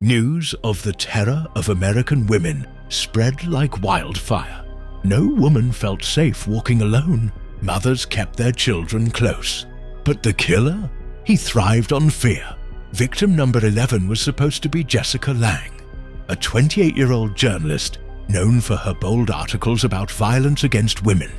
News of the terror of American women spread like wildfire. No woman felt safe walking alone. Mothers kept their children close. But the killer? He thrived on fear. Victim number 11 was supposed to be Jessica Lange, a 28-year-old journalist known for her bold articles about violence against women.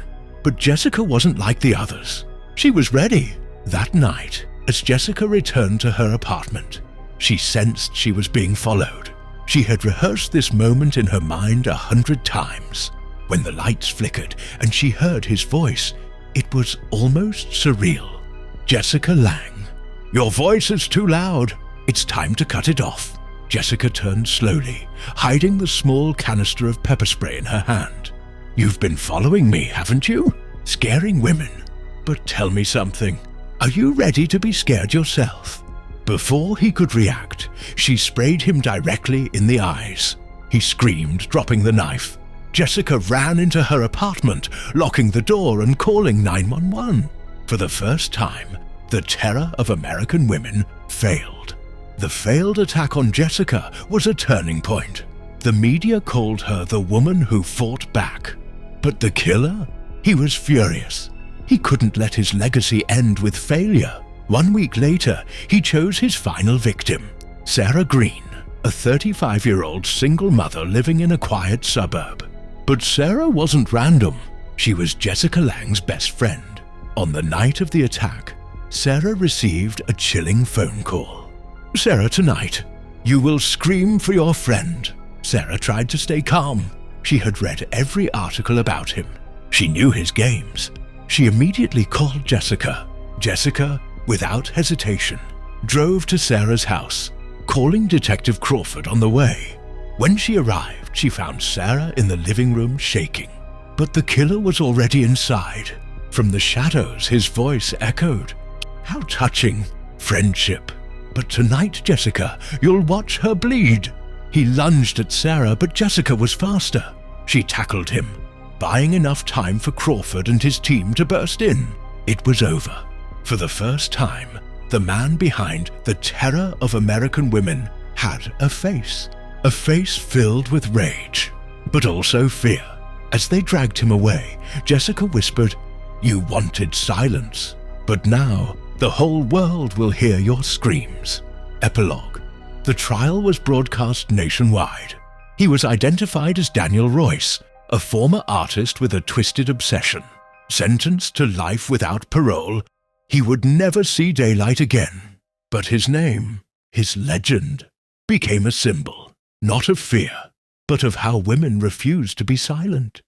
But Jessica wasn't like the others. She was ready. That night, as Jessica returned to her apartment, she sensed she was being followed. She had rehearsed this moment in her mind 100 times. When the lights flickered and she heard his voice, it was almost surreal. Jessica Lange, your voice is too loud. It's time to cut it off. Jessica turned slowly, hiding the small canister of pepper spray in her hand. You've been following me, haven't you? Scaring women. But tell me something. Are you ready to be scared yourself? Before he could react, she sprayed him directly in the eyes. He screamed, dropping the knife. Jessica ran into her apartment, locking the door and calling 911. For the first time, the terror of American women failed. The failed attack on Jessica was a turning point. The media called her the woman who fought back. But the killer? He was furious. He couldn't let his legacy end with failure. 1 week later, he chose his final victim, Sarah Green, a 35-year-old single mother living in a quiet suburb. But Sarah wasn't random. She was Jessica Lange's best friend. On the night of the attack, Sarah received a chilling phone call. Sarah, tonight, you will scream for your friend. Sarah tried to stay calm. She had read every article about him. She knew his games. She immediately called Jessica. Jessica, without hesitation, drove to Sarah's house, calling Detective Crawford on the way. When she arrived, she found Sarah in the living room shaking. But the killer was already inside. From the shadows, his voice echoed. How touching. Friendship. But tonight, Jessica, you'll watch her bleed. He lunged at Sarah, but Jessica was faster. She tackled him, buying enough time for Crawford and his team to burst in. It was over. For the first time, the man behind the terror of American women had a face filled with rage, but also fear. As they dragged him away, Jessica whispered, "You wanted silence, but now the whole world will hear your screams." Epilogue. The trial was broadcast nationwide. He was identified as Daniel Royce, a former artist with a twisted obsession. Sentenced to life without parole, he would never see daylight again. But his name, his legend, became a symbol, not of fear, but of how women refused to be silent.